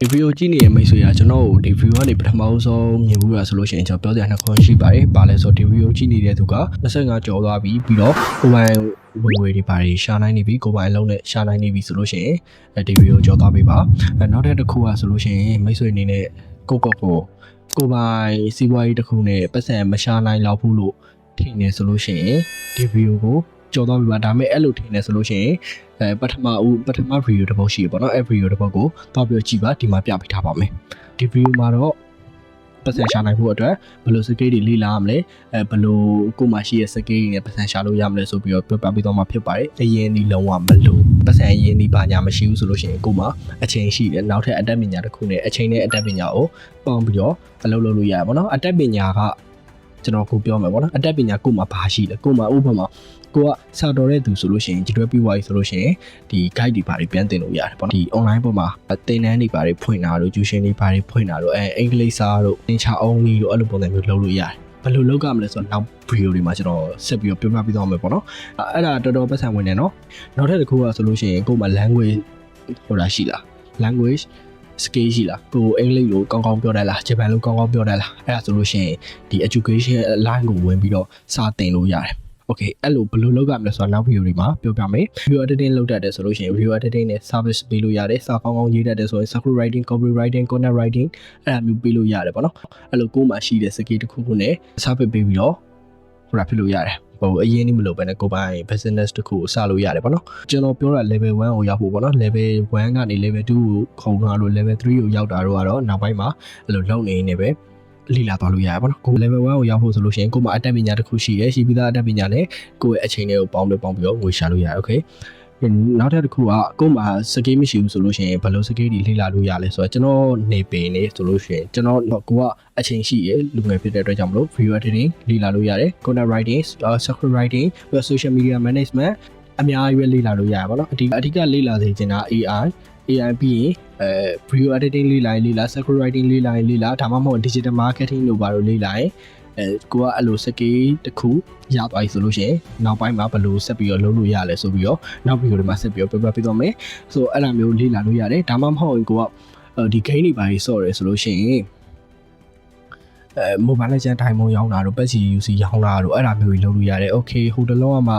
ဒီဗီဒီယိုကြည့်နေတဲ့မိတ်ဆွေကကျွန်တော်တို့ဒီဗီဒီယိုကနေပထမဆုံးမြင်ဘူးရဆိုလို့ရှိရင်ကျွန်တော်ပြောစရာနှစ်ခွန်းရှိပါတယ်။ပါလဲဆိုဒီဗီဒီယိုကြည့်နေတဲ့သူက25ကျော်သွားပြီပြီးတော့ကိုပိုင်ဝင်ငွေတွေပါတယ်ရှာနိုင်နေပြီကိုပိုင်အလုံးနဲ့ရှာနိုင်နေပြီဆိုလို့ရှိရင်ဒီဗီဒီယိုကြော်သွားပြီပါ။နောက်တစ်ခုကဆိုလို့ရှိရင်မိတ်ဆွေအနေနဲ့ကိုပိုင်စီးပွားရေးတစ်ခုနဲ့ပတ်စံမရှာနိုင်တော့ဘူးလို့ထင်နေဆိုလို့ရှိရင်ဒီဗီဒီယိုကိုကြော်သွားပြီပါဒါပေမဲ့အဲ့လိုထင်နေဆိုလို့ရှိရင်ပထမဗီဒီယိုတစ်ပုတ်ရှိရပေါ့နော်အဲ့ဗီဒီယိုတစ်ပုတ်ကိုတောက်ပြီးကြည့်ပါဒီမှာပြပေးထားပါမယ်ဒီဗီဒီယိုမှာတော့ပတ်စံရှာနိုင်ဖို့အတွက်ဘယ်လိုစကေးတွေလေ့လာရမလဲဘယ်လိုကိုမှရှိရဲ့စကေးတွေနဲ့ပတ်စံရှာလို့ရမလဲဆိုပြီးတော့ပြပြပေးတော့မှာဖြစ်ပါတယ်အရင်ဒီလုံးဝမလို့ပတ်စံအရင်ဒီဘာညာမရှိဘူးဆိုလို့ရှိရင်ကိုမှအချိန်ရှိတယ်နောက်ထပ်အတတ်ပညာတစ်ခုနဲ့အချိန်နဲ့အတတ်ပညာကိုပေါင်းပြီးတော့အလုပ်လုပ်လို့ရရပါတော့အတတ်ပညာကကျွန်တော်ကိုပြောမယ်ပေါ့နော်အတတ်ပညာကိုမှဘာရှိလဲကိုမှဥပမာကိုကစာတော်တဲ့သူဆိုလို့ရှိရင်ကျွဲပြီးွားပြီဆိုလို့ရှိရင်ဒီ guide တွေဘာတွေပြန်တင်လို့ရတယ်ပေါ့နော်ဒီ online ပေါ်မှာသင်တန်းတွေဘာတွေဖွင့်တာတို့ tuition တွေဘာတွေဖွင့်တာတို့အင်္ဂလိပ်စာတို့သင်ချာ only တို့အဲ့လိုပုံစံမျိုးလုပ်လို့ရတယ်ဘယ်လိုလုပ်ကြမလဲဆိုတော့နောက် video တွေမှာကျွန်တော်ဆက်ပြီးတော့ပြောပြပေးသွားမယ်ပေါ့နော်အဲ့ဒါတော်တော်ပတ်စံဝင်နေနော်နောက်ထပ်တစ်ခုကဆိုလို့ရှိရင်ကိုမှ language ဟိုတာရှိလား language scale ရှိလားကိုအင်္ဂလိပ်လိုကောင်းကောင်းပြောတတ်လားဂျပန်လိုကောင်းကောင်းပြောတတ်လားအဲ့ဒါဆိုလို့ရှိရင်ဒီ education line ကိုဝင်ပြီးတော့စာသင်လို့ရတယ်Okay အဲ့လိုဘယ်လိုလုပ်ရမလဲဆိုတော့နောက်ဗီဒီယိုတွေမှာပြောပြမယ် video editing လုပ်တတ်တယ်ဆိုလို့ရှိရင် video editing နဲ့ service ပေးလို့ရတယ်စာကောင်းကောင်းရေးတတ်တယ်ဆိုရင် script writing copywriting content writing အဲ့ဒါမျိုးပေးလို့ရတယ်ပေါ့နော်အဲ့လိုကိုယ်မှာရှိတဲ့ skill တစ်ခုခုနဲ့ service ပေးပြီးတော့ဟိုတာဖြစ်လို့ရတယ်ဟိုအရင်นี่မလို့ပဲနဲ့ကိုပိုင် business တစ်ခုကိုစလို့ရတယ်ပေါ့နော်ကျွန်တော်ပြောတာ level 1ကိုရောက်ဖို့ပေါ့နော် level 1ကနေ level 2ကိုခုံသွားလို့ level 3ကိုရောက်တာတော့နောက်ပိုင်းမှာအဲ့လိုလုပ်နေနေပဲလီလာသွားလို့ရပါတော့ကို level 1ကိုရောက်ဖို့ဆိုလို့ရှိရင်ကိုမှအတက်ပညာတစ်ခုရှိရရှိပြီးသားအတက်ပညာနဲ့ကိုယ့်ရဲ့အချိန်တွေကိုပေါင်းပြီးတော့ငွေရှာလို့ရတယ်โอเคနောက်တစ်ခုကကိုမှစကေးမရှိဘူးဆိုလို့ရှိရင်ဘယ်လိုစကေးတွေလေ့လာလို့ရလဲဆိုတော့ကျွန်တော်နေပင်နေဆိုလို့ရှိရင်ကျွန်တော်ကိုကအချိန်ရှိရလူငယ်ဖြစ်တဲ့အတွက်ကြောင့်မလို့ video editing လေ့လာလို့ရတယ် content writing script writing social media management အများကြီးပဲလေ့လာလို့ရပါတော့အဓိကလေ့လာစေချင်တာ AI ပြီးရင်video editing လေ့လာ script writing လေ့လာဒါမှမဟုတ် digital marketing လို့ပါလို့လေ့လာရင်ကိုကအဲ့လိုစကေးတစ်ခုရသွားပြီဆိုလို့ရှိရင်နောက်ပိုင်းမှာဘယ်လိုဆက်ပြီးတော့လုပ်လို့ရလဲဆိုပြီးတော့နောက်ဗီဒီယိုတွေမှာဆက်ပြီးတော့ပြပြပေးသွားမယ်ဆိုတော့အဲ့လိုမျိုးလေ့လာလို့ရတယ်ဒါမှမဟုတ်ရင်ကိုကဒီ game တွေပါကြီးဆော့ရဲဆိုလို့ရှိရင်mobile legend diamond ရောင်းတာတို့ PUBG UC ရောင်းတာတို့အဲ့ဒါမျိုးကြီးလုပ်လို့ရတယ် okay ဟိုတလုံးကမှ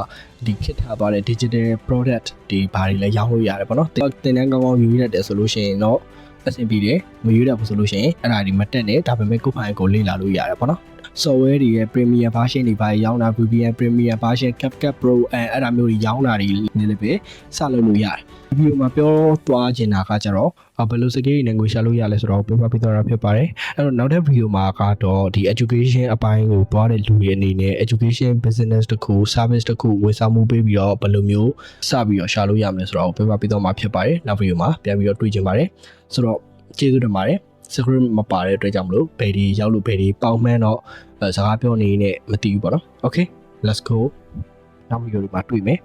ဒီခစ်ထားသွားတဲ့ digital product တွေဘာတွေလဲရောင်းလို့ရတယ်ပေါ့နော်သင်တန်းကောင်းကောင်းယူရတယ်ဆိုလို့ရှိရင်တော့အဆင်ပြေတယ်မယူရဘူးဆိုလို့ရှိရင်အဲ့ဒါဒီမတက်နဲ့ဒါပေမဲ့ကိုယ်ပိုင်ကိုလေ့လာလို့ရတယ်ပေါ့နော် software တွေရဲ့ premium version တွေပါရောင်းတာ VPN premium version CapCut Pro အဲ့ဒါမျိုးတွေရောင်းတာတွေနည်းနည်းပဲစလုပ်လို့ရတယ်ဗီဒီယိုမှာပြောသွားချင်တာကကြတော့ဘယ်လိုစကေးတွေနဲ့ငွေရှာလို့ရလဲဆိုတော့ပြောပြပေးသွားတာဖြစ်ပါတယ်အဲ့တော့နောက်တဲ့ဗီဒီယိုမှာကတော့ဒီ education အပိုင်းကိုသွားတဲ့လူတွေအနေနဲ့ education business တခု service တခုဝန်ဆောင်မှုပေးပြီးတော့ဘယ်လိုမျိုးစပြီးတော့ရှာလို့ရမလဲဆိုတော့ပြောပြပေးသွားမှာဖြစ်ပါတယ်နောက်ဗီဒီယိုမှာပြန်ပြီးတော့တွေ့ကြပါတယ်ဆိုတော့ကျေးဇူးတင်ပါတယ်script မပါတဲ့အတွက်ကြောင့်မလို့ဘယ်ဒီရောက်လို့ဘယ်ဒီပေါင်းမှန်းတော့စကားပြောနေနဲ့မသိဘူးပေါ့နော် okay let's go နောက်ဗီဒီယိုတွေမှာတွေ့မယ်